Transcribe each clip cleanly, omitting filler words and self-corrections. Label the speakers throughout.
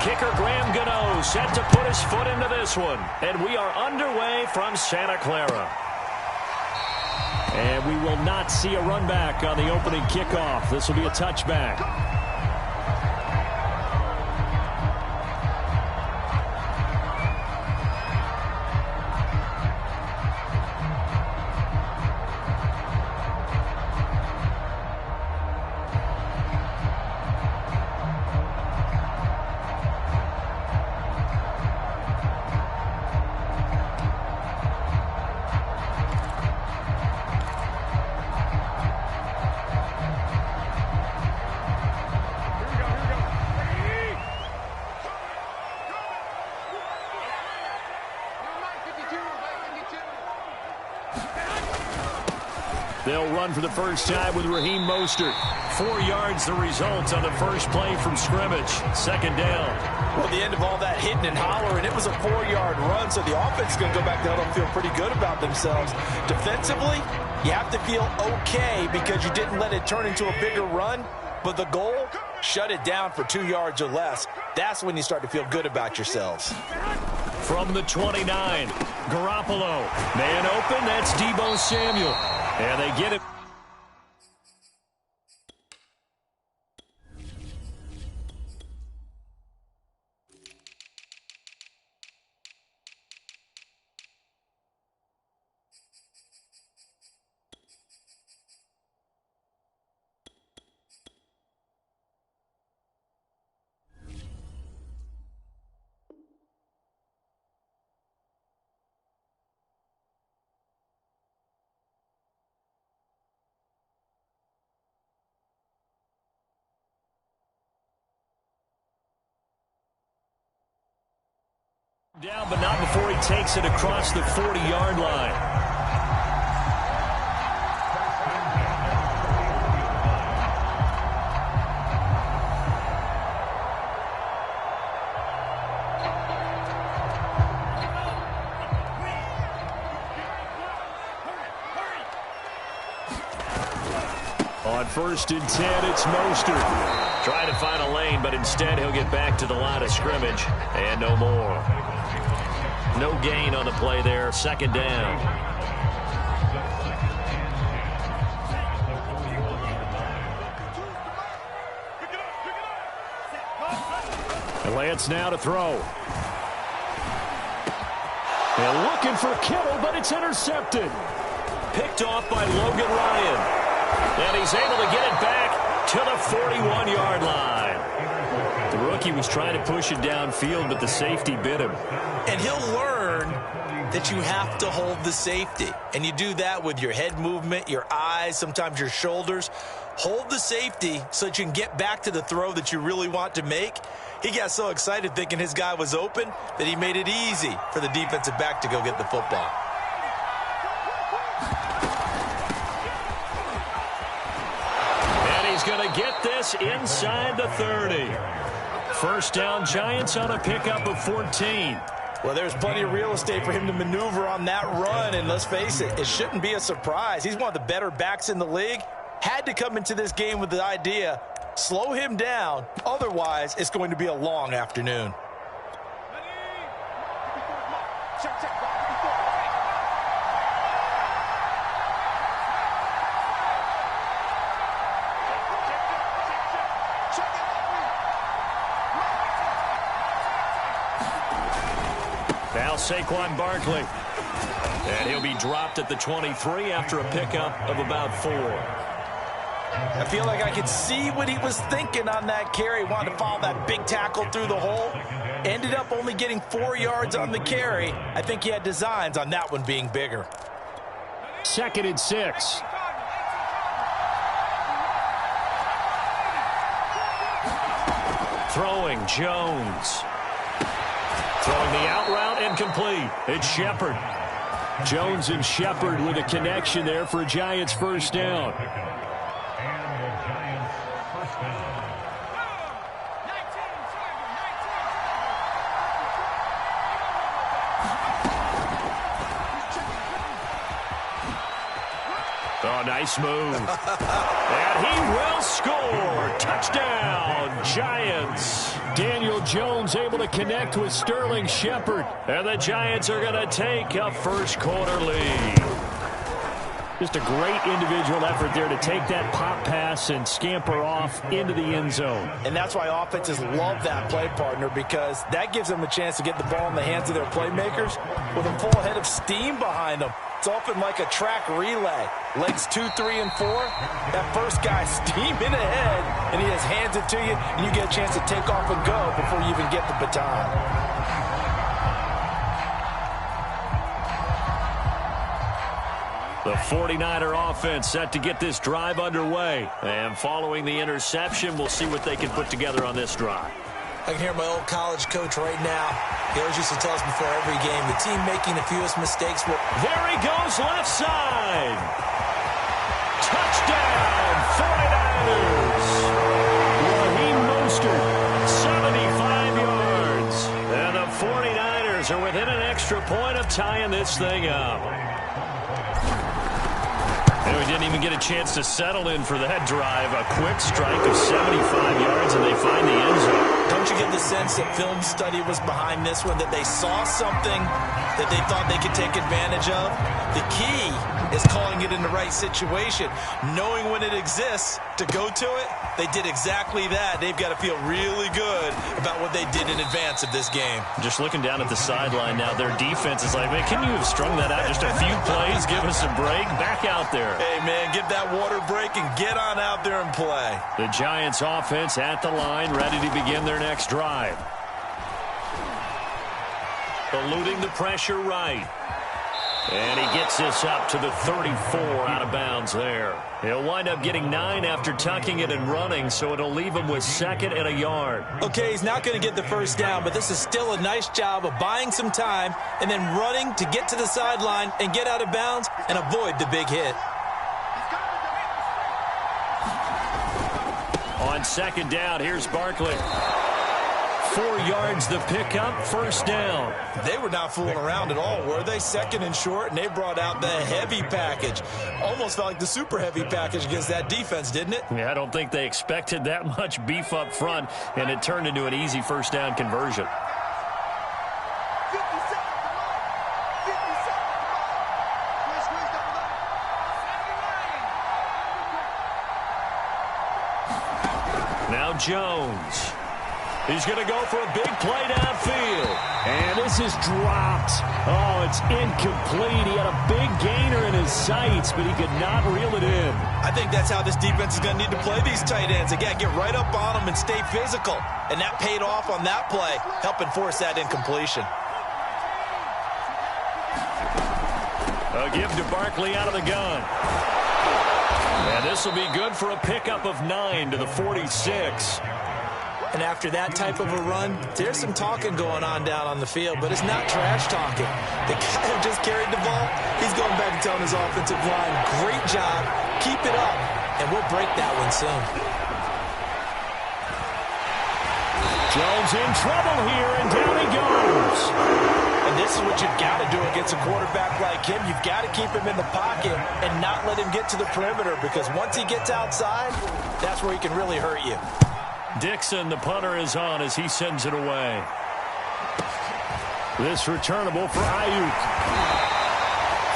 Speaker 1: Kicker Graham Gano set to put his foot into this one. And we are underway from Santa Clara. And we will not see a run back on the opening kickoff. This will be a touchback. They'll run for the first time with Raheem Mostert. 4 yards the result on the first play from scrimmage. Second down.
Speaker 2: Well, the end of all that hitting and hollering, it was a 4-yard run, so the offense is going to go back to huddle and feel pretty good about themselves. Defensively, you have to feel okay because you didn't let it turn into a bigger run, but the goal, shut it down for 2 yards or less. That's when you start to feel good about yourselves.
Speaker 1: From the 29, Garoppolo. Man open, that's Deebo Samuel. And they get it. Down, but not before he takes it across the 40-yard line. On 1st and 10, it's Mostert. Trying to find a lane, but instead he'll get back to the line of scrimmage. And no more. No gain on the play there. Second down. And Lance now to throw. And looking for Kittle, but it's intercepted. Picked off by Logan Ryan. And he's able to get it back to the 41-yard line. The rookie was trying to push it downfield, but the safety bit him.
Speaker 2: And he'll learn that you have to hold the safety. And you do that with your head movement, your eyes, sometimes your shoulders. Hold the safety so that you can get back to the throw that you really want to make. He got so excited thinking his guy was open that he made it easy for the defensive back to go get the football.
Speaker 1: And he's going to get this inside the 30. First down, Giants on a pickup of 14.
Speaker 2: Well, there's plenty of real estate for him to maneuver on that run, and let's face it, it shouldn't be a surprise. He's one of the better backs in the league. Had to come into this game with the idea, slow him down, otherwise it's going to be a long afternoon.
Speaker 1: Now Saquon Barkley. And he'll be dropped at the 23 after a pickup of about 4.
Speaker 2: I feel like I could see what he was thinking on that carry. Wanted to follow that big tackle through the hole. Ended up only getting 4 yards on the carry. I think he had designs on that one being bigger.
Speaker 1: 2nd and 6. Throwing Jones. Throwing the out route incomplete. It's Shepard. Jones and Shepard with a connection there for a Giants first down. Oh, nice move. And he will score. Touchdown, Giants. Daniel Jones able to connect with Sterling Shepard. And the Giants are going to take a first-quarter lead. Just a great individual effort there to take that pop pass and scamper off into the end zone.
Speaker 2: And that's why offenses love that play, partner, because that gives them a chance to get the ball in the hands of their playmakers with a full head of steam behind them. It's often like a track relay. Legs 2, 3, and 4. That first guy steaming ahead, and he just hands it to you, and you get a chance to take off and go before you even get the baton.
Speaker 1: The 49er offense set to get this drive underway. And following the interception, we'll see what they can put together on this drive.
Speaker 2: I can hear my old college coach right now. He always used to tell us before every game, the team making the fewest mistakes will...
Speaker 1: There he goes, left side. Touchdown, 49ers. Raheem Mostert, 75 yards. And the 49ers are within an extra point of tying this thing up. And we didn't even get a chance to settle in for that drive. A quick strike of 75 yards, and they find the end zone.
Speaker 2: Don't you get the sense that film study was behind this one, that they saw something that they thought they could take advantage of? The key is calling it in the right situation, knowing when it exists to go to it. They did exactly that. They've got to feel really good about what they did in advance of this game.
Speaker 1: Just looking down at the sideline now, their defense is like, man, can you have strung that out just a few plays? Give us a break. Back out there.
Speaker 2: Hey, man, give that water break and get on out there and play.
Speaker 1: The Giants offense at the line, ready to begin their next drive. Eluding the pressure right. And he gets this up to the 34 out of bounds there. He'll wind up getting 9 after tucking it and running, so it'll leave him with 2nd and a yard.
Speaker 2: Okay, he's not going to get the first down, but this is still a nice job of buying some time and then running to get to the sideline and get out of bounds and avoid the big hit.
Speaker 1: On 2nd down, here's Barkley. 4 yards the pickup, first down.
Speaker 2: They were not fooling around at all, were they? 2nd and short, and they brought out the heavy package. Almost felt like the super heavy package against that defense, didn't it?
Speaker 1: Yeah, I don't think they expected that much beef up front, and it turned into an easy first down conversion. Now Jones. He's going to go for a big play downfield. And this is dropped. Oh, it's incomplete. He had a big gainer in his sights, but he could not reel it in.
Speaker 2: I think that's how this defense is going to need to play these tight ends. Again, get right up on them and stay physical. And that paid off on that play, helping force that incompletion.
Speaker 1: A give to Barkley out of the gun. And this will be good for a pickup of 9 to the 46.
Speaker 2: And after that type of a run, there's some talking going on down on the field, but it's not trash talking. The guy who just carried the ball, he's going back and telling his offensive line, great job, keep it up, and we'll break that one soon.
Speaker 1: Jones in trouble here, and down he goes.
Speaker 2: And this is what you've got to do against a quarterback like him. You've got to keep him in the pocket and not let him get to the perimeter, because once he gets outside, that's where he can really hurt you.
Speaker 1: Dixon, the punter, is on as he sends it away. This returnable for Ayuk.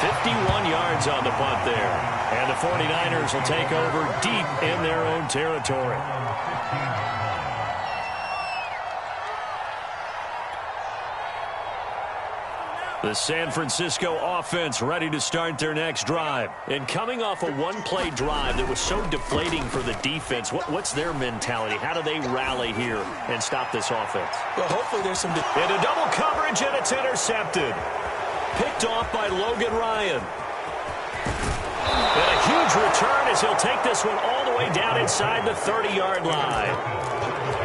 Speaker 1: 51 yards on the punt there. And the 49ers will take over deep in their own territory. The San Francisco offense ready to start their next drive. And coming off a one-play drive that was so deflating for the defense, what's their mentality? How do they rally here and stop this offense?
Speaker 2: Well, hopefully there's some...
Speaker 1: Into double coverage, and it's intercepted. Picked off by Logan Ryan. And a huge return as he'll take this one all the way down inside the 30-yard line.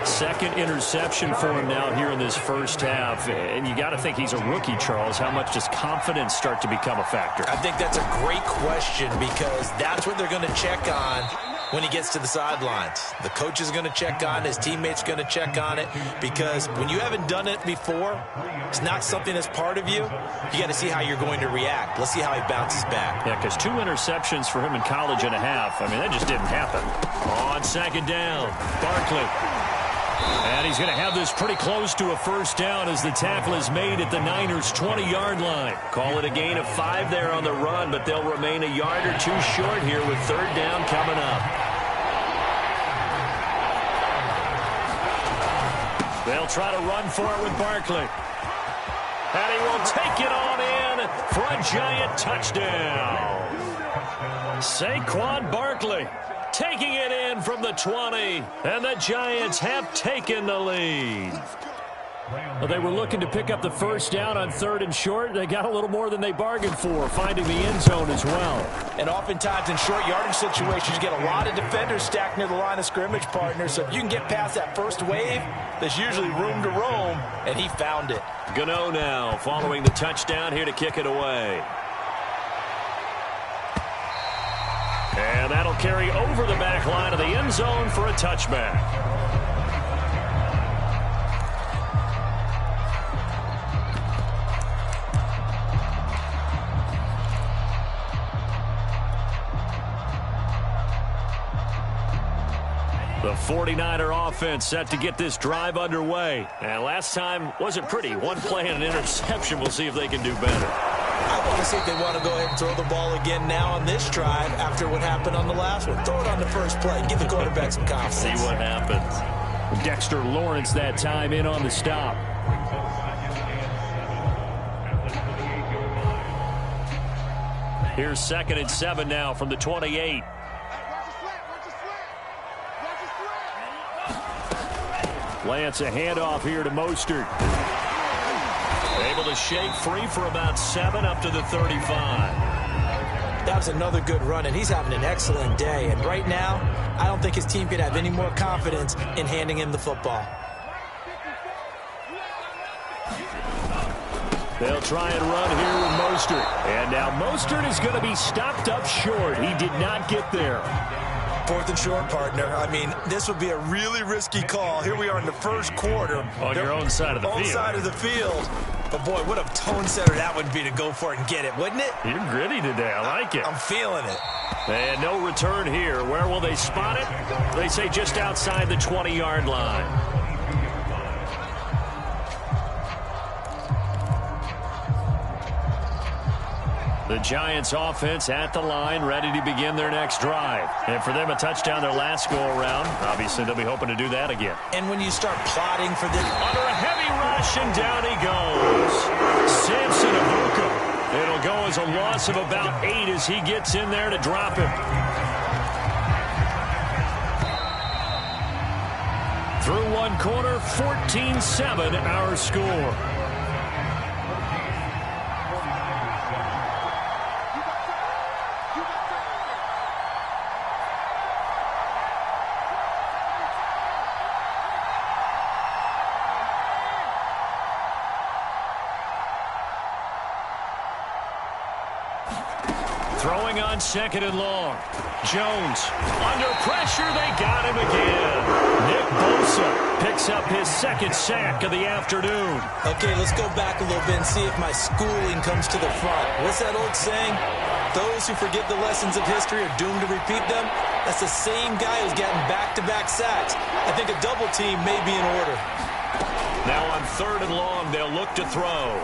Speaker 1: Second interception for him now here in this first half. And you got to think he's a rookie, Charles. How much does confidence start to become a factor?
Speaker 2: I think that's a great question, because that's what they're going to check on when he gets to the sidelines. The coach is going to check on it. His teammates going to check on it, because when you haven't done it before, it's not something that's part of you. You got to see how you're going to react. Let's see how he bounces back.
Speaker 1: Yeah, because 2 interceptions for him in college and a half. I mean, that just didn't happen. On second down, Barkley. And he's going to have this pretty close to a first down as the tackle is made at the Niners' 20-yard line. Call it a gain of 5 there on the run, but they'll remain a yard or 2 short here with third down coming up. They'll try to run for it with Barkley. And he will take it on in for a giant touchdown. Saquon Barkley taking it in from the 20, and the Giants have taken the lead. Well, they were looking to pick up the first down on 3rd and short. They got a little more than they bargained for, finding the end zone as well.
Speaker 2: And oftentimes in short yardage situations, you get a lot of defenders stacked near the line of scrimmage, partner. So if you can get past that first wave, there's usually room to roam, and he found it.
Speaker 1: Gano now following the touchdown here to kick it away. And that'll carry over the back line of the end zone for a touchback. The 49er offense set to get this drive underway. And last time wasn't pretty. One play and an interception. We'll see if they can do better.
Speaker 2: I want to see if they want to go ahead and throw the ball again now on this drive after what happened on the last one. Throw it on the first play. Give the quarterback some confidence.
Speaker 1: See what happens. Dexter Lawrence that time in on the stop. Here's 2nd and 7 now from the 28. Lance a handoff here to Mostert. Able to shake free for about 7 up to the 35.
Speaker 2: That was another good run, and he's having an excellent day. And right now, I don't think his team could have any more confidence in handing him the football.
Speaker 1: They'll try and run here with Mostert. And now Mostert is going to be stopped up short. He did not get there.
Speaker 2: 4th and short, partner. I mean, this would be a really risky call. Here we are in the first quarter.
Speaker 1: On your own side of the field.
Speaker 2: Own side of the field. But, boy, what a tone setter that would be to go for it and get it, wouldn't it?
Speaker 1: You're gritty today. I like it.
Speaker 2: I'm feeling it.
Speaker 1: And no return here. Where will they spot it? They say just outside the 20-yard line. The Giants offense at the line, ready to begin their next drive. And for them, a touchdown their last go-around. Obviously, they'll be hoping to do that again.
Speaker 2: And when you start plotting for this...
Speaker 1: Under a heavy rush, and down he goes. Samson Abuka. It'll go as a loss of about 8 as he gets in there to drop him. Through one quarter, 14-7 our score. Throwing on 2nd and long. Jones under pressure. They got him again. Nick Bosa picks up his 2nd sack of the afternoon.
Speaker 2: Okay, let's go back a little bit and see if my schooling comes to the front. What's that old saying? Those who forget the lessons of history are doomed to repeat them. That's the same guy who's gotten back-to-back sacks. I think a double team may be in order.
Speaker 1: Now on 3rd and long, they'll look to throw.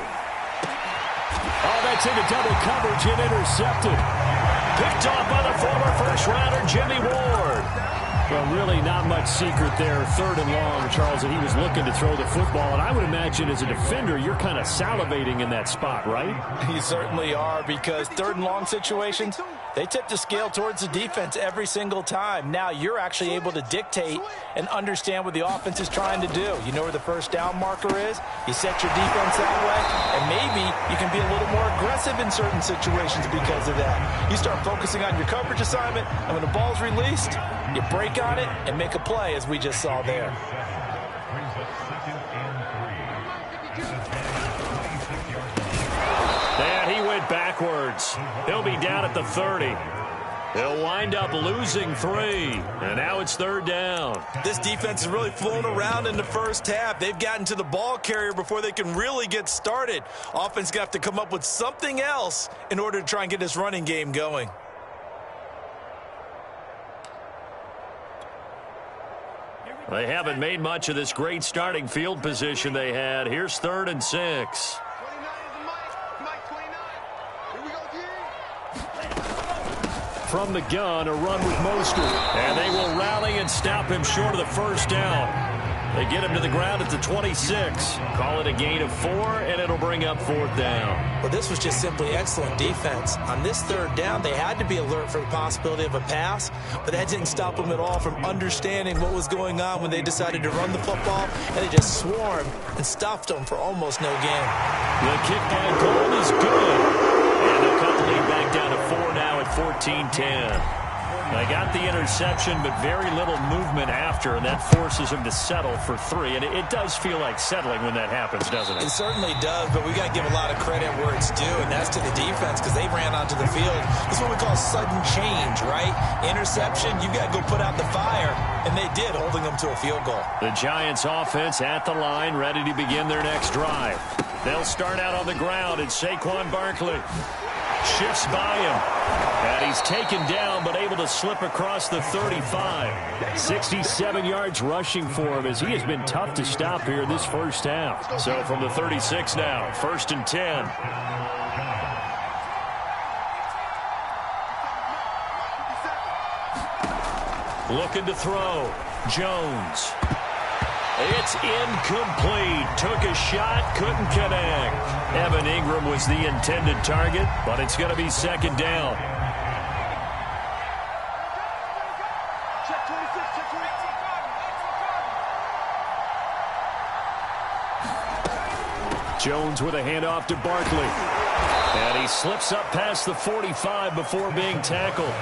Speaker 1: Oh, that's into double coverage and intercepted. Picked off by the former first-rounder, Jimmy Ward. Well, really not much secret there. 3rd and long, Charles, and he was looking to throw the football. And I would imagine as a defender, you're kind of salivating in that spot, right?
Speaker 2: You certainly are, because 3rd and long situations, they tip the scale towards the defense every single time. Now you're actually able to dictate and understand what the offense is trying to do. You know where the first down marker is. You set your defense that way, and maybe you can be a little more aggressive in certain situations because of that. You start focusing on your coverage assignment, and when the ball's released, you break on it and make a play, as we just saw there.
Speaker 1: And he went backwards. He'll be down at the 30. He'll wind up losing 3, and now it's 3rd down.
Speaker 2: This defense is really flown around in the first half. They've gotten to the ball carrier before they can really get started. Offense going to have to come up with something else in order to try and get this running game going.
Speaker 1: They haven't made much of this great starting field position they had. Here's 3rd and 6. From the gun, a run with Mostert. And they will rally and stop him short of the first down. They get him to the ground at the 26. Call it a gain of 4, and it'll bring up 4th down.
Speaker 2: Well, this was just simply excellent defense. On this 3rd down, they had to be alert for the possibility of a pass, but that didn't stop them at all from understanding what was going on when they decided to run the football, and they just swarmed and stuffed them for almost no gain.
Speaker 1: The kick by Gold is good. And they'll cut the lead back down to 4 now at 14-10. They got the interception, but very little movement after, and that forces them to settle for 3. And it does feel like settling when that happens, doesn't it?
Speaker 2: It certainly does, but we got to give a lot of credit where it's due, and that's to the defense because they ran onto the field. This is what we call sudden change, right? Interception, you got to go put out the fire, and they did, holding them to a field goal.
Speaker 1: The Giants offense at the line, ready to begin their next drive. They'll start out on the ground, and Saquon Barkley shifts by him. And he's taken down, but able to slip across the 35. 67 yards rushing for him, as he has been tough to stop here in this first half. So from the 36 now, 1st and 10. Looking to throw. Jones. It's incomplete. Took a shot, couldn't connect. Evan Ingram was the intended target, but it's going to be 2nd down. Jones with a handoff to Barkley. And he slips up past the 45 before being tackled.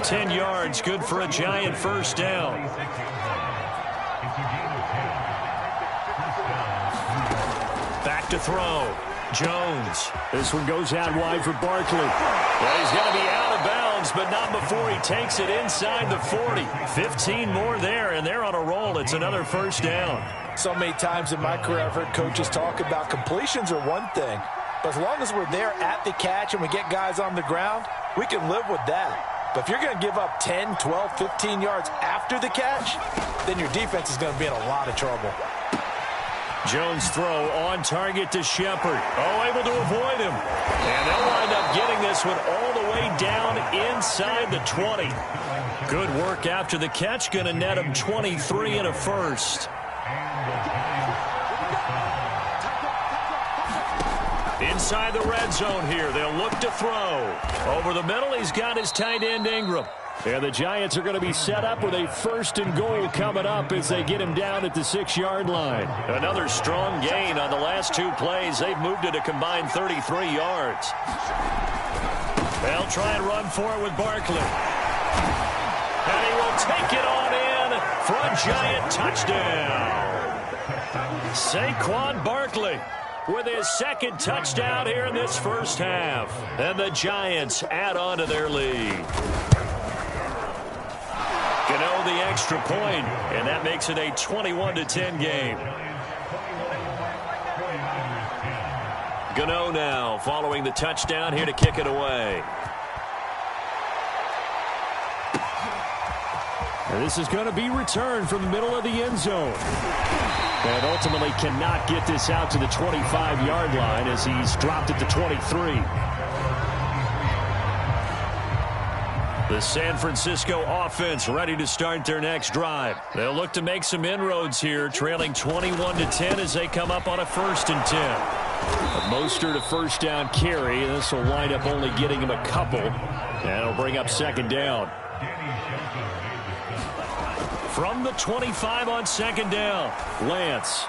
Speaker 1: 10 yards, good for a Giant 1st down. Back to throw. Jones. This one goes out wide for Barkley. Well, he's going to be out of bounds, but not before he takes it inside the 40. 15 more there, and they're on a roll. It's another 1st down.
Speaker 2: So many times in my career I've heard coaches talk about completions are one thing, but as long as we're there at the catch and we get guys on the ground, we can live with that. But if you're going to give up 10, 12, 15 yards after the catch, then your defense is going to be in a lot of trouble.
Speaker 1: Jones throw on target to Shepard. Oh, able to avoid him. And they'll wind up getting this one all the way down inside the 20. Good work after the catch. Going to net him 23 and a 1st. Inside the red zone here. They'll look to throw. Over the middle, he's got his tight end Ingram. And the Giants are going to be set up with a 1st and goal coming up as they get him down at the 6-yard line. Another strong gain on the last 2 plays. They've moved it a combined 33 yards. They'll try and run for it with Barkley. And he will take it on in for a Giant touchdown. Saquon Barkley with his 2nd touchdown here in this first half. And the Giants add on to their lead. Gano the extra point, and that makes it a 21-10 game. Gano now following the touchdown here to kick it away. And this is going to be returned from the middle of the end zone. And ultimately cannot get this out to the 25-yard line as he's dropped at the 23. The San Francisco offense ready to start their next drive. They'll look to make some inroads here, trailing 21-10 as they come up on a 1st and 10. A Mostert a 1st down carry. This will wind up only getting him a couple. And it'll bring up 2nd down. From the 25 on 2nd down, Lance.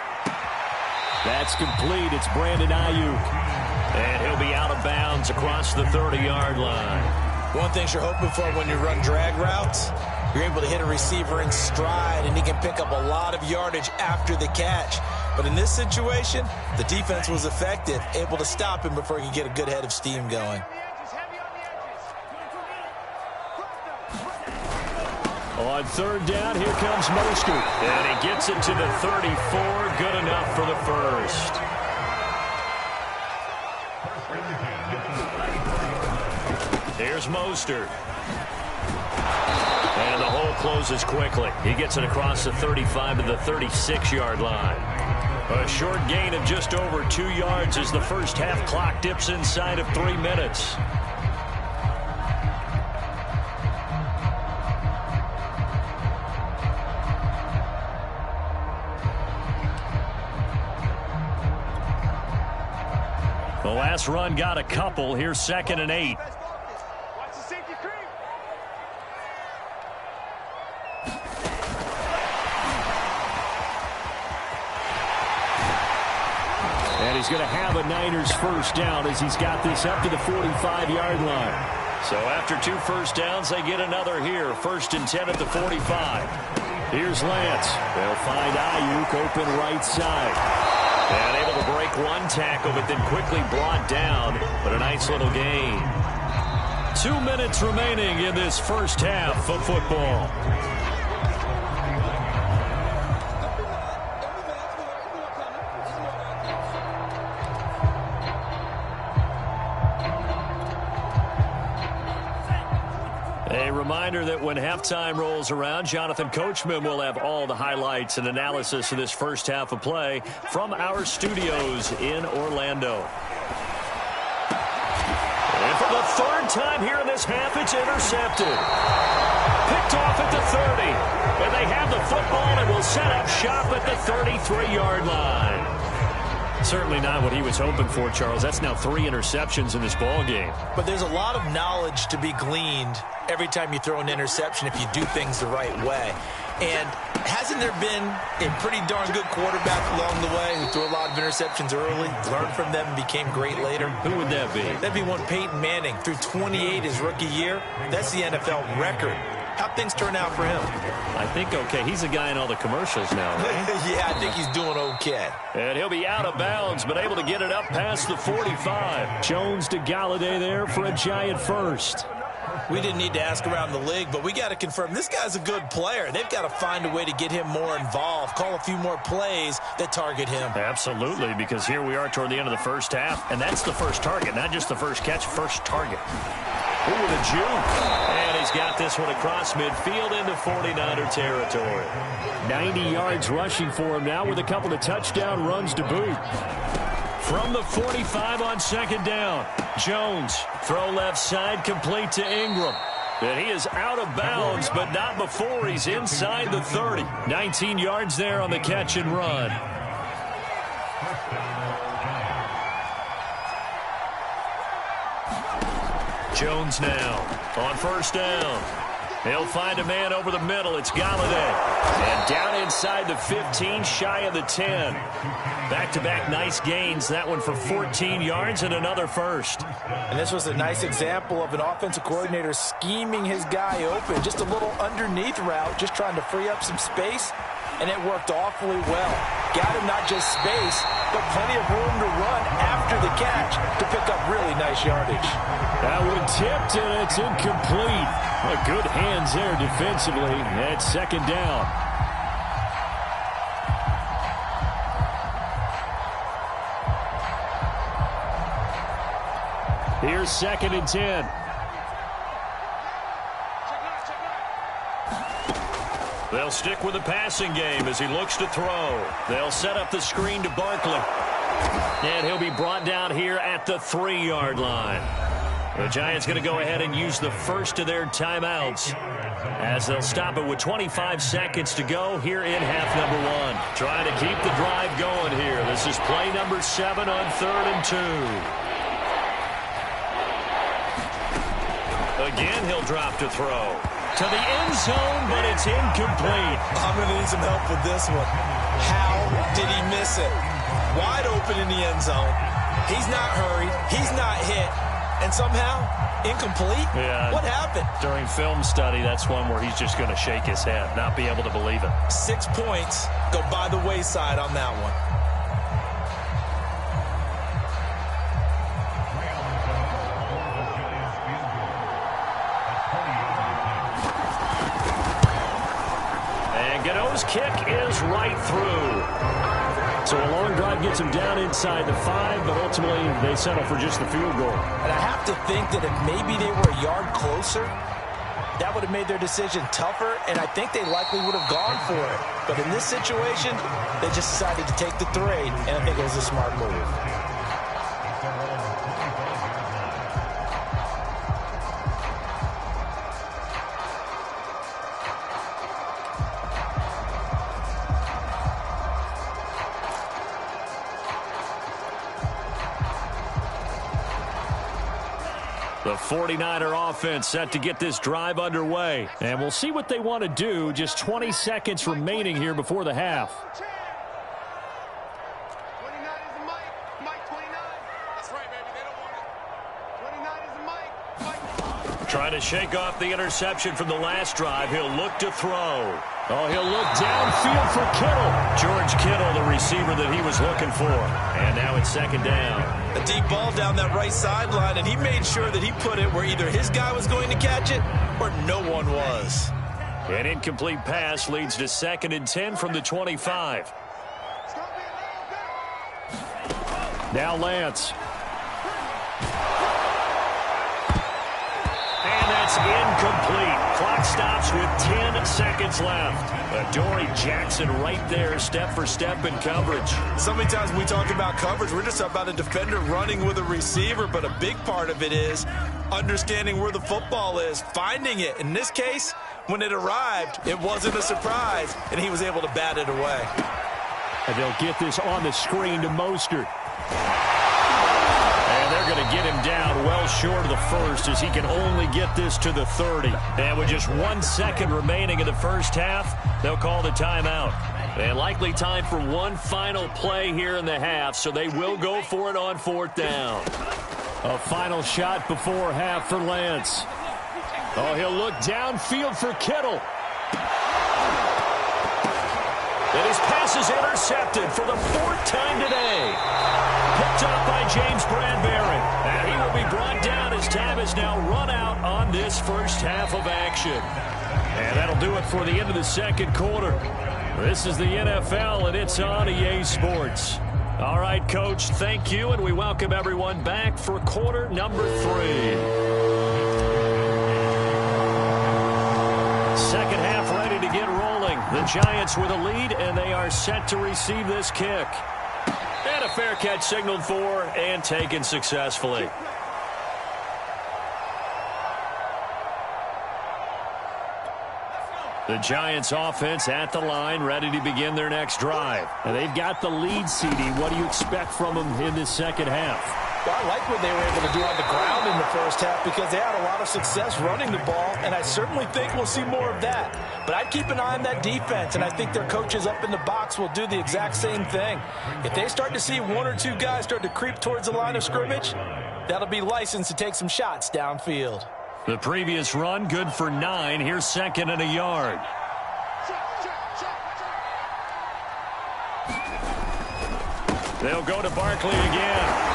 Speaker 1: That's complete. It's Brandon Ayuk. And he'll be out of bounds across the 30-yard line.
Speaker 2: One thing you're hoping for when you run drag routes, you're able to hit a receiver in stride, and he can pick up a lot of yardage after the catch. But in this situation, the defense was effective, able to stop him before he could get a good head of steam going.
Speaker 1: On third down, here comes Mostert. And he gets it to the 34. Good enough for the first. Here's Mostert. And the hole closes quickly. He gets it across the 35 to the 36-yard line. A short gain of just over 2 yards as the first half clock dips inside of 3 minutes. The last run got a couple. Here's 2nd and 8. And he's going to have a Niners first down as he's got this up to the 45-yard line. So after 2 first downs, they get another here. 1st and 10 at the 45. Here's Lance. They'll find Ayuk open right side. And able to break 1 tackle, but then quickly brought down. But a nice little gain. 2 minutes remaining in this first half of football. A reminder that when halftime rolls around, Jonathan Coachman will have all the highlights and analysis of this first half of play from our studios in Orlando. And for the 3rd time here in this half, it's intercepted. Picked off at the 30. And they have the football and will set up shop at the 33-yard line. Certainly not what he was hoping for, Charles. That's now 3 interceptions in this ball game.
Speaker 2: But there's a lot of knowledge to be gleaned every time you throw an interception if you do things the right way. And hasn't there been a pretty darn good quarterback along the way who threw a lot of interceptions early, learned from them, and became great later?
Speaker 1: Who would that be?
Speaker 2: That'd be one Peyton Manning. Threw 28 his rookie year. That's the NFL record. How'd things turn out for him?
Speaker 1: I think okay. He's a guy in all the commercials now, right?
Speaker 2: Yeah, I think he's doing okay.
Speaker 1: And he'll be out of bounds, but able to get it up past the 45. Jones to Galladay there for a giant first.
Speaker 2: We didn't need to ask around the league, but we got to confirm this guy's a good player. They've got to find a way to get him more involved, call a few more plays that target him.
Speaker 1: Absolutely, because here we are toward the end of the first half, and that's the first target, not just the first catch, first target. Ooh, the juke. And he's got this one across midfield into 49er territory. 90 yards rushing for him now with a couple of touchdown runs to boot. From the 45 on 2nd down. Jones, throw left side, complete to Ingram. And he is out of bounds, but not before he's inside the 30. 19 yards there on the catch and run. Jones now on 1st down. He'll find a man over the middle. It's Galladay. And down inside the 15, shy of the 10. Back-to-back nice gains. That one for 14 yards and another first.
Speaker 2: And this was a nice example of an offensive coordinator scheming his guy open. Just a little underneath route, just trying to free up some space. And it worked awfully well. Got him not just space, but plenty of room to run after the catch to pick up really nice yardage.
Speaker 1: That one tipped, and it's incomplete. Good hands there defensively at 2nd down. Here's 2nd and 10. They'll stick with the passing game as he looks to throw. They'll set up the screen to Barkley. And he'll be brought down here at the 3-yard line. The Giants going to go ahead and use the first of their timeouts as they'll stop it with 25 seconds to go here in half number 1. Trying to keep the drive going here. This is play number 7 on 3rd and 2. Again, he'll drop to throw. To the end zone, but it's incomplete.
Speaker 2: I'm going to need some help with this one. How did he miss it? Wide open in the end zone. He's not hurried. He's not hit. And somehow, incomplete?
Speaker 1: Yeah.
Speaker 2: What happened?
Speaker 1: During film study, that's one where he's just going to shake his head, not be able to believe it.
Speaker 2: 6 points go by the wayside on that one.
Speaker 1: his kick is right through. So a long drive gets him down inside the 5, but ultimately they settle for just the field goal.
Speaker 2: And I have to think that if maybe they were a yard closer, that would have made their decision tougher, and I think they likely would have gone for it. But in this situation, they just decided to take the 3, and I think it was a smart move.
Speaker 1: The 49er offense set to get this drive underway. And we'll see what they want to do. Just 20 seconds remaining here before the half.
Speaker 3: 29 is the mic. Mike 29. That's right, baby. They don't want it. 29 is the mic.
Speaker 1: Trying to shake off the interception from the last drive. He'll look to throw. Oh, he'll look downfield for Kittle. George Kittle, the receiver that he was looking for. And now it's second down.
Speaker 2: A deep ball down that right sideline, and he made sure that he put it where either his guy was going to catch it or no one was.
Speaker 1: An incomplete pass leads to 2nd and 10 from the 25. Now Lance. And that's incomplete. Clock stops with 10 seconds left. Adoree Jackson right there, step for step in coverage.
Speaker 2: So many times when we talk about coverage, we're just about a defender running with a receiver, but a big part of it is understanding where the football is, finding it. In this case, when it arrived, it wasn't a surprise, and he was able to bat it away.
Speaker 1: And they'll get this on the screen to Mostert. They're going to get him down well short of the first as he can only get this to the 30. And with just 1 second remaining in the first half, they'll call the timeout. And likely time for one final play here in the half, so they will go for it on 4th down. A final shot before half for Lance. Oh, he'll look downfield for Kittle. And his pass is intercepted for the 4th time today. Picked up by James Bradbury. And he will be brought down as time is now run out on this first half of action. And that'll do it for the end of the second quarter. This is the NFL, and it's on EA Sports. All right, Coach, thank you, and we welcome everyone back for quarter number 3. Second half ready to get rolling. The Giants with a lead, and they are set to receive this kick. And a fair catch signaled for and taken successfully. The Giants offense at the line, ready to begin their next drive. And they've got the lead, CD. What do you expect from them in this second half?
Speaker 2: Well, I like what they were able to do on the ground in the first half because they had a lot of success running the ball, and I certainly think we'll see more of that. But I'd keep an eye on that defense, and I think their coaches up in the box will do the exact same thing. If they start to see 1 or 2 guys start to creep towards the line of scrimmage, that'll be licensed to take some shots downfield.
Speaker 1: The previous run, good for 9. Here's 2nd and a yard. They'll go to Barkley again.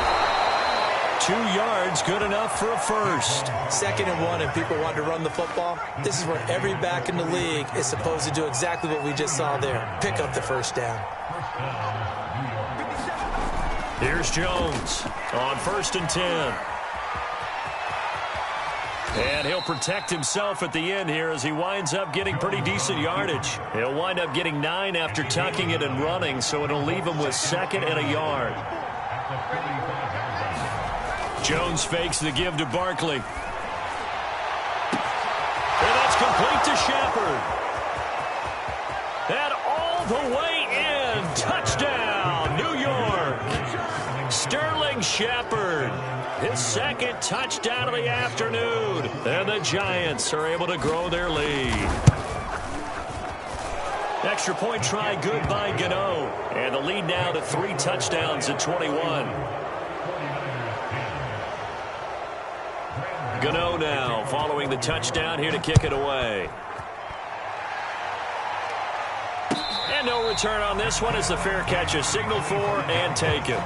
Speaker 1: 2 yards, good enough for a first.
Speaker 2: 2nd and 1, and people want to run the football. This is where every back in the league is supposed to do exactly what we just saw there. Pick up the first down.
Speaker 1: Here's Jones on 1st and 10. And he'll protect himself at the end here as he winds up getting pretty decent yardage. He'll wind up getting 9 after tucking it and running, so it'll leave him with 2nd and a yard. Jones fakes the give to Barkley. And that's complete to Shepard. And all the way in. Touchdown, New York. Sterling Shepard. His 2nd touchdown of the afternoon. And the Giants are able to grow their lead. Extra point try good by Gano. And the lead now to 3 touchdowns at 21. Gano now following the touchdown here to kick it away. And no return on this one as the fair catch is signaled for and taken.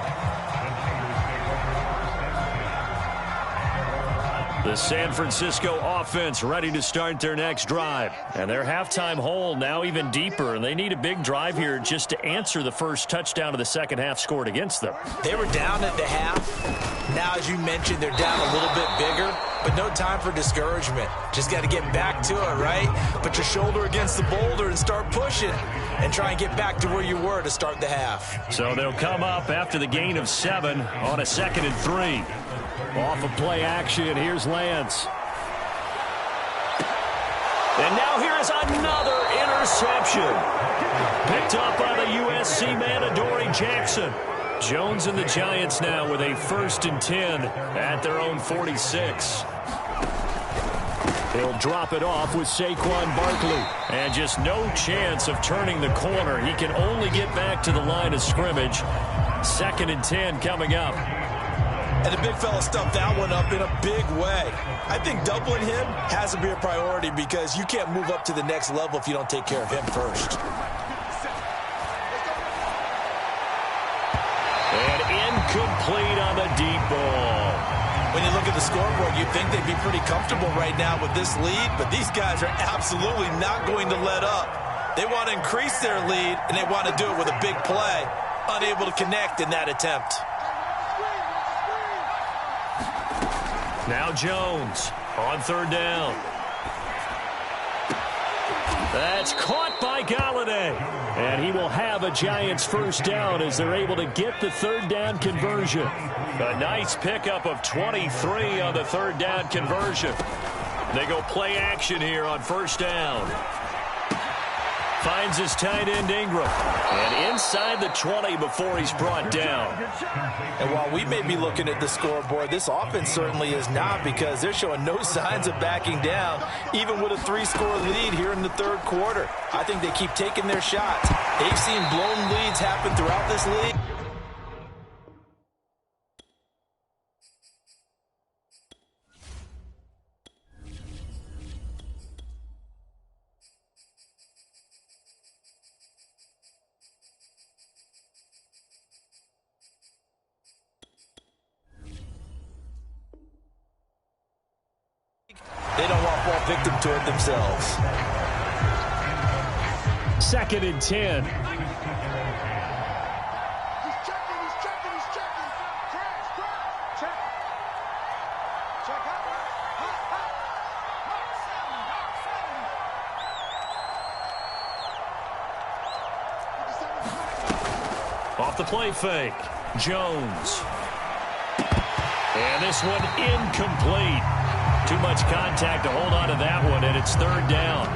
Speaker 1: The San Francisco offense ready to start their next drive. And their halftime hole now even deeper, and they need a big drive here just to answer the first touchdown of the second half scored against them.
Speaker 2: They were down at the half. Now, as you mentioned, they're down a little bit bigger, but no time for discouragement. Just got to get back to it, right? Put your shoulder against the boulder and start pushing and try and get back to where you were to start the half.
Speaker 1: So they'll come up after the gain of 7 on a 2nd and 3. Off of play action, here's Lance. And now here's another interception. Picked up by the USC man, Adoree Jackson. Jones and the Giants now with a 1st and 10 at their own 46. He'll drop it off with Saquon Barkley. And just no chance of turning the corner. He can only get back to the line of scrimmage. 2nd and 10 coming up.
Speaker 2: And the big fella stuffed that one up in a big way. I think doubling him has to be a priority because you can't move up to the next level if you don't take care of him first.
Speaker 1: And incomplete on the deep ball.
Speaker 2: When you look at the scoreboard, you'd think they'd be pretty comfortable right now with this lead, but these guys are absolutely not going to let up. They want to increase their lead, and they want to do it with a big play. Unable to connect in that attempt.
Speaker 1: Now Jones on 3rd down. That's caught by Galladay. And he will have a Giants 1st down as they're able to get the 3rd down conversion. A nice pickup of 23 on the 3rd down conversion. They go play action here on 1st down. Finds his tight end Ingram. And inside the 20 before he's brought down.
Speaker 2: And while we may be looking at the scoreboard, this offense certainly is not because they're showing no signs of backing down, even with a 3-score lead here in the 3rd quarter. I think they keep taking their shots. They've seen blown leads happen throughout this league. They don't want to fall victim to it themselves.
Speaker 1: 2nd and 10.
Speaker 3: He's checking. Check. Check out.
Speaker 1: Off the play fake. Jones. And this one incomplete. Too much contact to hold on to that one, and it's 3rd down.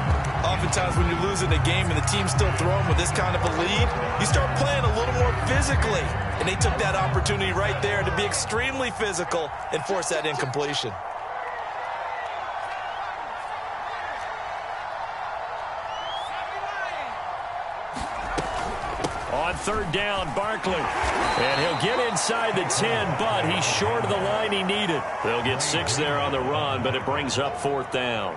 Speaker 2: Oftentimes when you're losing a game and the team's still throwing with this kind of a lead, you start playing a little more physically. And they took that opportunity right there to be extremely physical and force that incompletion.
Speaker 1: On 3rd down, Barkley. And he'll get inside the 10, but he's short of the line he needed. They'll get 6 there on the run, but it brings up 4th down.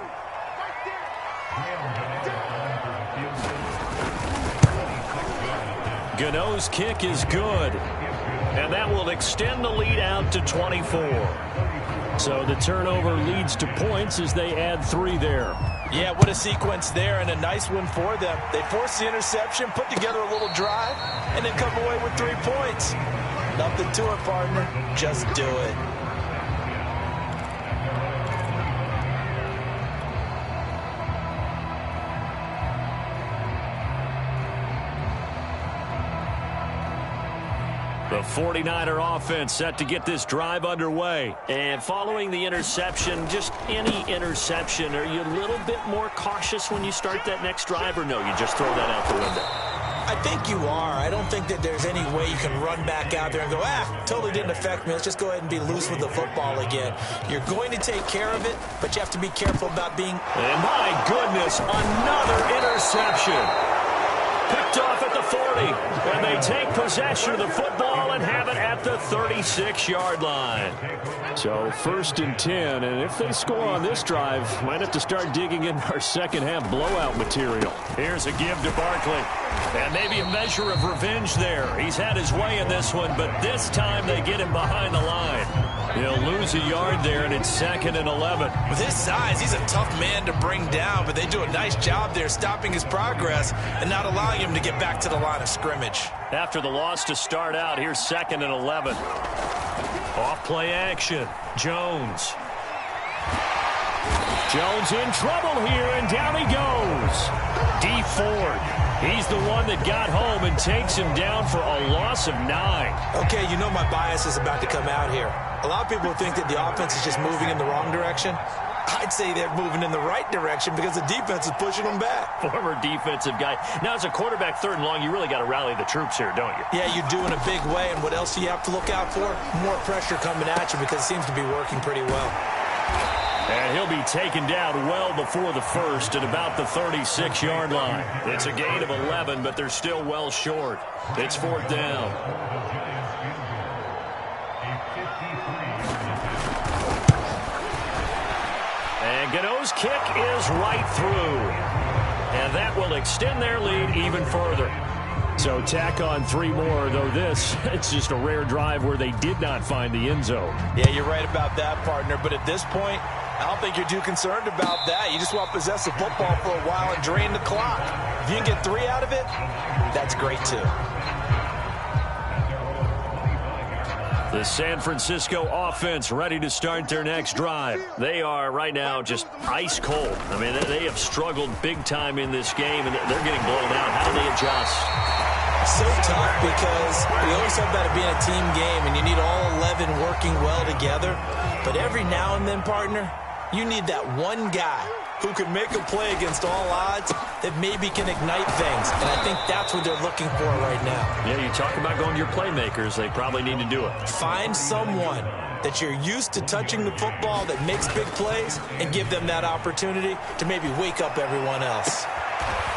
Speaker 1: Gano's kick is good. And that will extend the lead out to 24. So the turnover leads to points as they add 3 there.
Speaker 2: Yeah, what a sequence there, and a nice one for them. They forced the interception, put together a little drive, and then come away with 3 points. Nothing to it, partner. Just do it.
Speaker 1: The 49er offense set to get this drive underway. And following the interception, just any interception, are you a little bit more cautious when you start that next drive, or no, you just throw that out the window?
Speaker 2: I think you are. I don't think that there's any way you can run back out there and go, totally didn't affect me. Let's just go ahead and be loose with the football again. You're going to take care of it, but you have to be careful about being...
Speaker 1: And my goodness, another interception. Picked off at the 40, and they take possession of the football and have it at the 36-yard line. So 1st and 10, and if they score on this drive, might have to start digging in our second-half blowout material. Here's a give to Barkley, and maybe a measure of revenge there. He's had his way in this one, but this time they get him behind the line. He'll lose a yard there, and it's 2nd and 11.
Speaker 2: With his size, he's a tough man to bring down, but they do a nice job there stopping his progress and not allowing him to get back to the line of scrimmage.
Speaker 1: After the loss to start out, here's 2nd and 11. Off play action. Jones. Jones in trouble here, and down he goes. D. Ford. He's the one that got home and takes him down for a loss of 9.
Speaker 2: Okay, you know my bias is about to come out here. A lot of people think that the offense is just moving in the wrong direction. I'd say they're moving in the right direction because the defense is pushing them back.
Speaker 1: Former defensive guy. Now, as a quarterback 3rd and long, you really got to rally the troops here, don't you?
Speaker 2: Yeah, you do in a big way. And what else do you have to look out for? More pressure coming at you because it seems to be working pretty well.
Speaker 1: And he'll be taken down well before the first at about the 36-yard line. It's a gain of 11, but they're still well short. It's 4th down. And Gano's kick is right through. And that will extend their lead even further. So tack on 3 more, though it's just a rare drive where they did not find the end zone.
Speaker 2: Yeah, you're right about that, partner. But at this point, I don't think you're too concerned about that. You just want to possess the football for a while and drain the clock. If you can get 3 out of it, that's great too.
Speaker 1: The San Francisco offense ready to start their next drive. They are right now just ice cold. I mean, they have struggled big time in this game, and they're getting blown out. How do they adjust?
Speaker 2: So tough because we always talk about it being a team game, and you need all 11 working well together. But every now and then, partner, you need that one guy who can make a play against all odds that maybe can ignite things. And I think that's what they're looking for right now.
Speaker 1: Yeah, you talk about going to your playmakers. They probably need to do it.
Speaker 2: Find someone that you're used to touching the football that makes big plays and give them that opportunity to maybe wake up everyone else.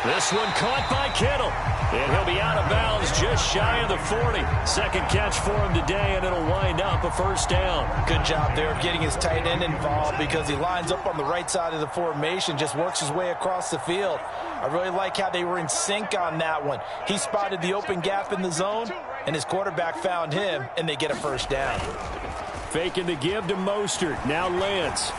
Speaker 1: This one caught by Kittle. And he'll be out of bounds just shy of the 40. Second catch for him today, and it'll wind up a 1st down.
Speaker 2: Good job there of getting his tight end involved because he lines up on the right side of the formation, just works his way across the field. I really like how they were in sync on that one. He spotted the open gap in the zone, and his quarterback found him, and they get a 1st down.
Speaker 1: Faking the give to Mostert. Now Lance.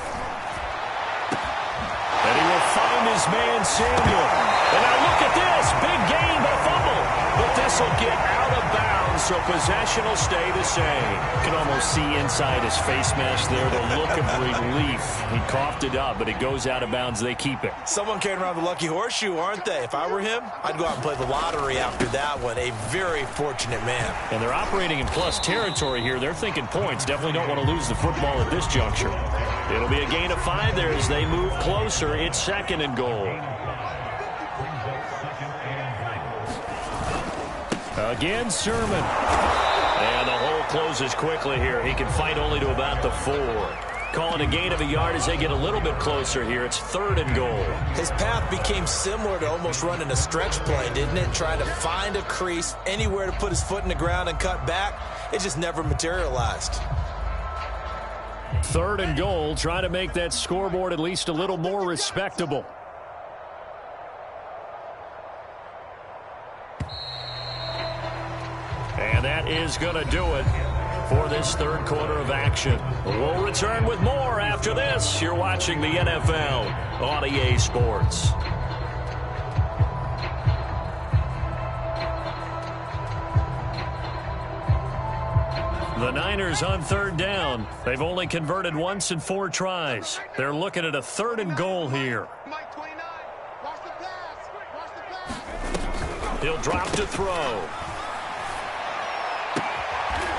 Speaker 1: And he will find his man Samuel. And now look at this. Big gain, but fumble. But this will get out of bounds, so possession will stay the same. You can almost see inside his face mask there the look of relief. He coughed it up, but it goes out of bounds. They keep it.
Speaker 2: Someone carrying around the lucky horseshoe, aren't they? If I were him, I'd go out and play the lottery after that one. A very fortunate man.
Speaker 1: And they're operating in plus territory here. They're thinking points. Definitely don't want to lose the football at this juncture. It'll be a gain of 5 there as they move closer. It's 2nd and goal. Again, Sermon. And the hole closes quickly here. He can fight only to about the 4. Calling a gain of a yard as they get a little bit closer here. It's 3rd and goal.
Speaker 2: His path became similar to almost running a stretch play, didn't it? Trying to find a crease, anywhere to put his foot in the ground and cut back. It just never materialized.
Speaker 1: 3rd and goal. Try to make that scoreboard at least a little more respectable. And that is going to do it for this 3rd quarter of action. We'll return with more after this. You're watching the NFL on EA Sports. The Niners on 3rd down. They've only converted once in 4 tries. They're looking at a 3rd and goal here.
Speaker 3: Mike 29. Watch the pass. Watch the pass.
Speaker 1: He'll drop to throw.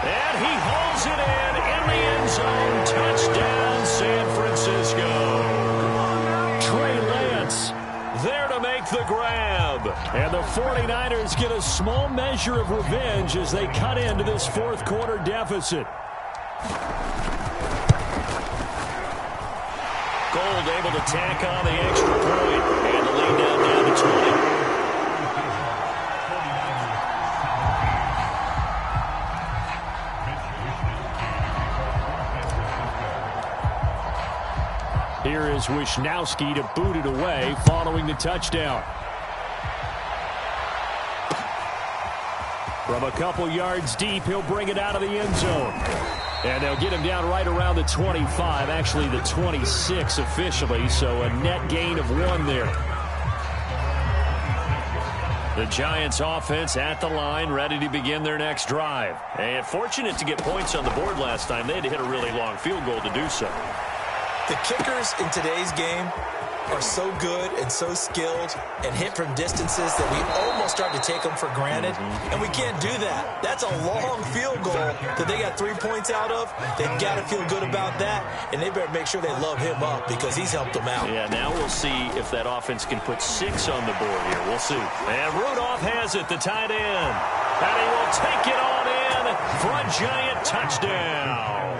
Speaker 1: And he holds it in the end zone. Touchdown, San Francisco. Trey Lance there to make the grab. And the 49ers get a small measure of revenge as they cut into this 4th quarter deficit. Gold able to tack on the extra point. And the lead down to 20. Here is Wisnowski to boot it away following the touchdown. From a couple yards deep, he'll bring it out of the end zone. And they'll get him down right around the 25, actually the 26 officially, so a net gain of 1 there. The Giants offense at the line, ready to begin their next drive. And fortunate to get points on the board last time. They had to hit a really long field goal to do so.
Speaker 2: The kickers in today's game are so good and so skilled and hit from distances that we almost start to take them for granted. And we can't do that. That's a long field goal that they got 3 points out of. They've got to feel good about that, and they better make sure they love him up because he's helped them out.
Speaker 1: Yeah, now we'll see if that offense can put 6 on the board here. We'll see. And Rudolph has it, the tight end. And he will take it on in for a Giant touchdown.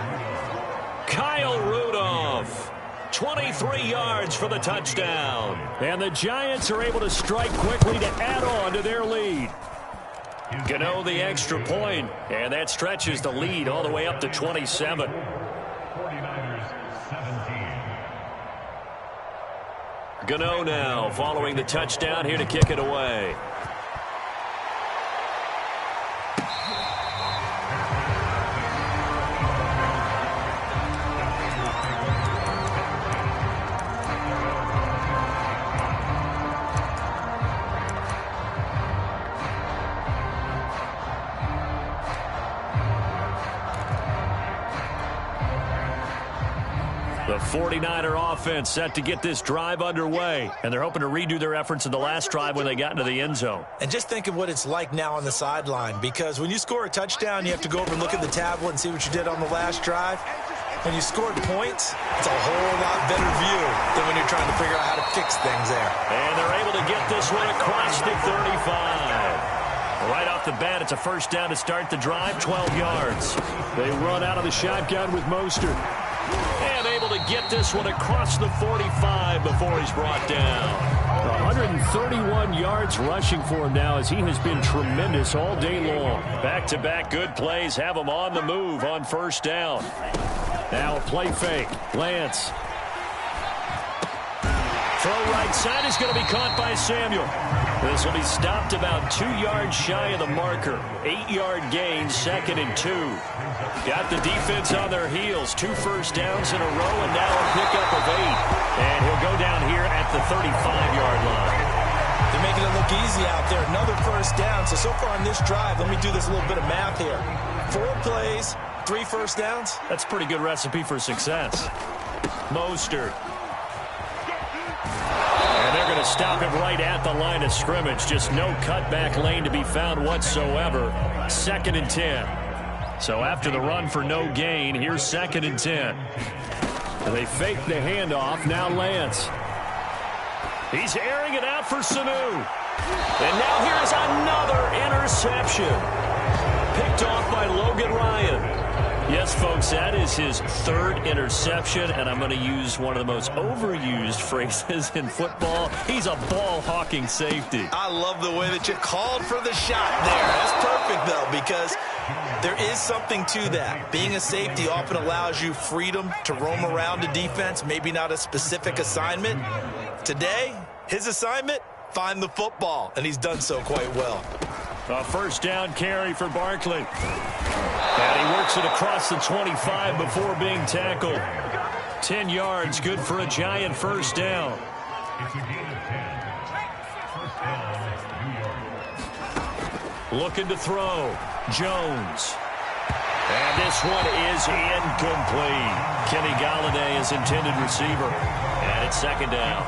Speaker 1: Kyle Rudolph. 23 yards for the touchdown. And the Giants are able to strike quickly to add on to their lead. Gano the extra point, and that stretches the lead all the way up to 27.
Speaker 4: 49ers 17.
Speaker 1: Gano now following the touchdown here to kick it away. The 49er offense set to get this drive underway, and they're hoping to redo their efforts in the last drive when they got into the end zone.
Speaker 2: And just think of what it's like now on the sideline, because when you score a touchdown, you have to go over and look at the tablet and see what you did on the last drive. When you scored points, it's a whole lot better view than when you're trying to figure out how to fix things there.
Speaker 1: And they're able to get this one across the 35. Right off the bat, it's a first down to start the drive, 12 yards. They run out of the shotgun with Mostert. And able to get this one across the 45 before he's brought down. 131 yards rushing for him now as he has been tremendous all day long. Back-to-back good plays have him on the move on first down. Now a play fake. Lance. Throw right side is going to be caught by Samuel. This will be stopped about 2 yards shy of the marker. 8-yard gain, 2nd and 2. Got the defense on their heels. 2 first downs in a row, and now a pickup of 8. And he'll go down here at the 35-yard line.
Speaker 2: They're making it look easy out there. Another first down. So far in this drive, let me do this little bit of math here. 4 plays, 3 first downs.
Speaker 1: That's a pretty good recipe for success. Mostert. And they're going to stop him right at the line of scrimmage. Just no cutback lane to be found whatsoever. 2nd and 10. So after the run for no gain, here's 2nd and 10. They fake the handoff. Now Lance. He's airing it out for Sanu. And now here's another interception. Picked off by Logan Ryan. Yes, folks, that is his 3rd interception, and I'm going to use one of the most overused phrases in football. He's a ball-hawking safety.
Speaker 2: I love the way that you called for the shot there. That's perfect, though, because there is something to that. Being a safety often allows you freedom to roam around a defense, maybe not a specific assignment. Today, his assignment, find the football, and he's done so quite well.
Speaker 1: A first down carry for Barkley. And he works it across the 25 before being tackled. 10 yards, good for a Giant first down.
Speaker 4: It's a gain of 10. First down, New York.
Speaker 1: Looking to throw. Jones. And this one is incomplete. Kenny Galladay is intended receiver. And it's 2nd down.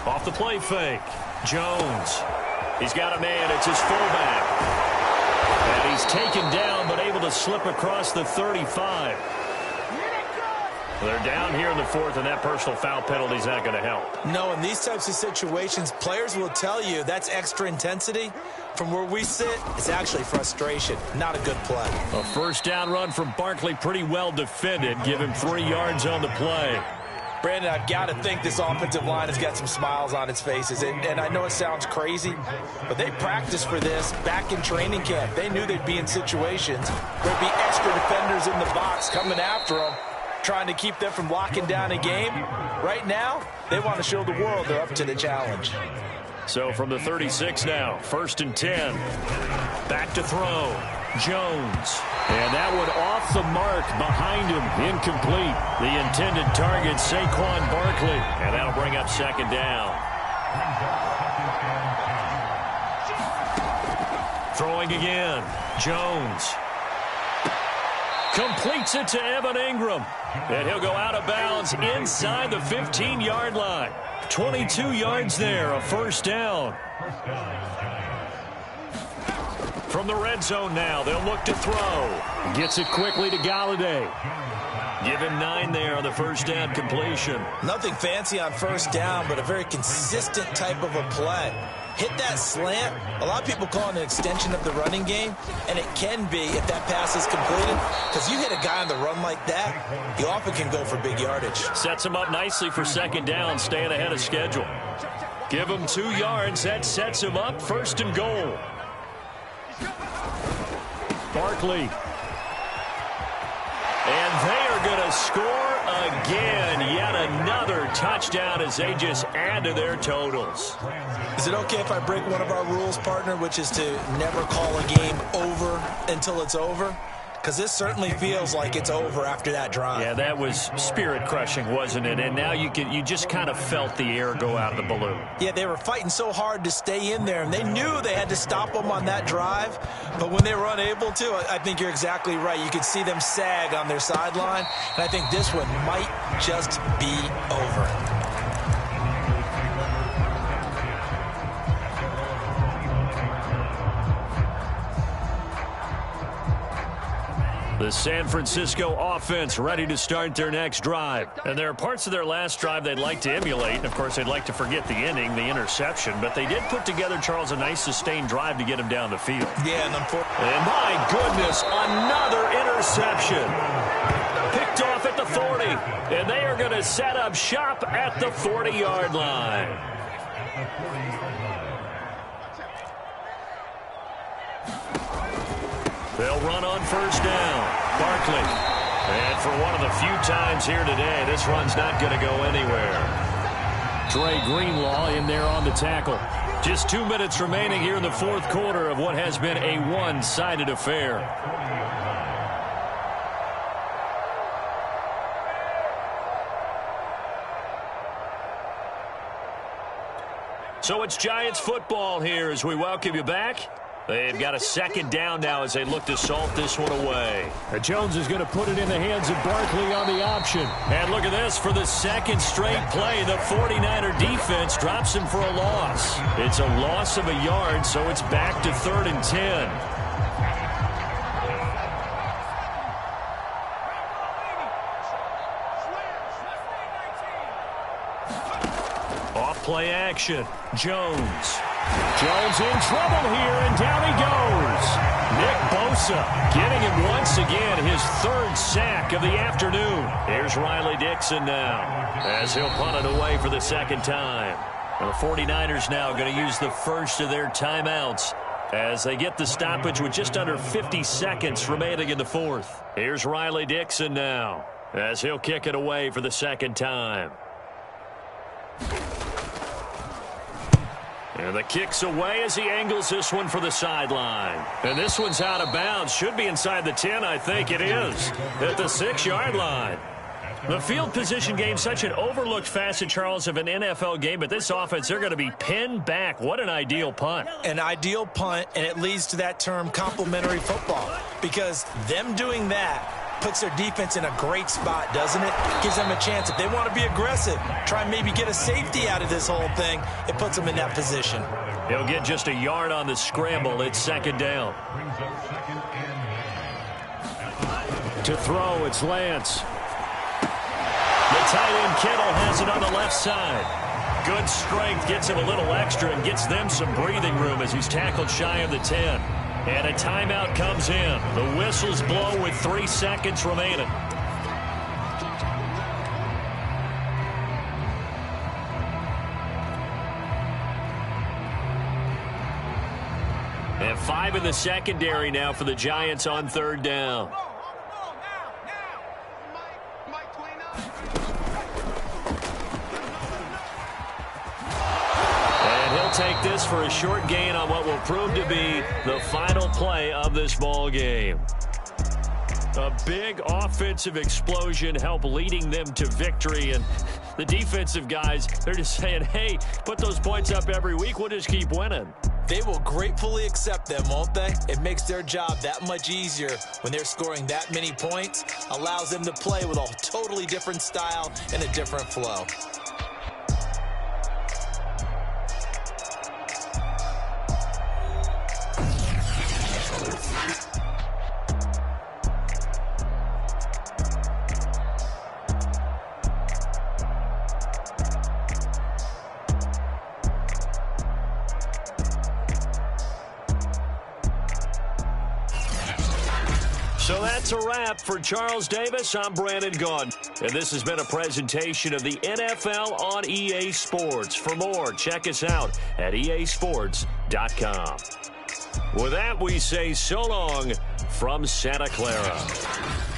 Speaker 1: Off the play fake. Jones. He's got a man. It's his fullback. And he's taken down but able to slip across the 35. They're down here in the 4th, and that personal foul penalty is not going to help.
Speaker 2: No, in these types of situations, players will tell you that's extra intensity. From where we sit, it's actually frustration. Not a good play.
Speaker 1: A first down run from Barkley, pretty well defended. Give him 3 yards on the play.
Speaker 2: Brandon, I've got to think this offensive line has got some smiles on its faces. And I know it sounds crazy, but they practiced for this back in training camp. They knew they'd be in situations where there'd be extra defenders in the box coming after them, trying to keep them from locking down a game. Right now, they want to show the world they're up to the challenge.
Speaker 1: So from the 36 now, 1st and 10. Back to throw. Jones. And that one off the mark behind him. Incomplete. The intended target, Saquon Barkley. And that'll bring up 2nd down. Throwing again. Jones. Completes it to Evan Ingram. And he'll go out of bounds inside the 15-yard line. 22 yards there, a 1st down. From the red zone now, they'll look to throw. Gets it quickly to Galladay. Give him 9 there on the 1st down completion.
Speaker 2: Nothing fancy on 1st down, but a very consistent type of a play. Hit that slant. A lot of people call it an extension of the running game, and it can be if that pass is completed, because you hit a guy on the run like that, he often can go for big yardage.
Speaker 1: Sets him up nicely for 2nd down, staying ahead of schedule. Give him 2 yards. That sets him up 1st and goal. Barkley. And they are going to score again. Yet another touchdown as they just add to their totals.
Speaker 2: Is it okay if I break one of our rules, partner, which is to never call a game over until it's over? Because this certainly feels like it's over after that drive.
Speaker 1: Yeah, that was spirit-crushing, wasn't it? And now you just kind of felt the air go out of the balloon.
Speaker 2: Yeah, they were fighting so hard to stay in there, and they knew they had to stop them on that drive. But when they were unable to, I think you're exactly right. You could see them sag on their sideline, and I think this one might just be over.
Speaker 1: The San Francisco offense ready to start their next drive. And there are parts of their last drive they'd like to emulate. And, of course, they'd like to forget the ending, the interception. But they did put together, Charles, a nice sustained drive to get him down the field.
Speaker 2: Yeah,
Speaker 1: and my goodness, another interception. Picked off at the 40. And they are going to set up shop at the 40-yard line. They'll run on 1st down. Barkley. And for one of the few times here today, this run's not going to go anywhere. Dre Greenlaw in there on the tackle. Just 2 minutes remaining here in the 4th quarter of what has been a one-sided affair. So it's Giants football here as we welcome you back. They've got a 2nd down now as they look to salt this one away.
Speaker 5: Jones is going to put it in the hands of Barkley on the option.
Speaker 1: And look at this. For the 2nd straight play, the 49er defense drops him for a loss. It's a loss of a yard, so it's back to 3rd and 10. Off play action. Jones. Jones in trouble here, and down he goes. Nick Bosa getting him once again, his 3rd sack of the afternoon. Here's Riley Dixon now as he'll punt it away for the 2nd time. And the 49ers now going to use the first of their timeouts as they get the stoppage with just under 50 seconds remaining in the 4th. Here's Riley Dixon now as he'll kick it away for the 2nd time. And the kick's away as he angles this one for the sideline. And this one's out of bounds. Should be inside the 10, I think it is. At the 6-yard line. The field position game, such an overlooked facet, Charles, of an NFL game. But this offense, they're going to be pinned back. What an ideal punt.
Speaker 2: An ideal punt, and it leads to that term complementary football. Because them doing that puts their defense in a great spot, doesn't it? Gives them a chance. If they want to be aggressive, try and maybe get a safety out of this whole thing, it puts them in that position.
Speaker 1: He'll get just a yard on the scramble. It's 2nd down.
Speaker 5: To throw, it's Lance.
Speaker 1: The tight end Kittle has it on the left side. Good strength, gets him a little extra and gets them some breathing room as he's tackled shy of the 10. And a timeout comes in. The whistles blow with 3 seconds remaining. And 5 in the secondary now for the Giants on 3rd down. And he'll They'll take this for a short gain on what will prove to be the final play of this ball game. A big offensive explosion helped leading them to victory. And the defensive guys, they're just saying, hey, put those points up every week. We'll just keep winning.
Speaker 2: They will gratefully accept them, won't they? It makes their job that much easier when they're scoring that many points. Allows them to play with a totally different style and a different flow.
Speaker 1: So that's a wrap for Charles Davis. I'm Brandon Gaudin, and this has been a presentation of the NFL on EA Sports. For more, check us out at easports.com. With that, we say so long from Santa Clara.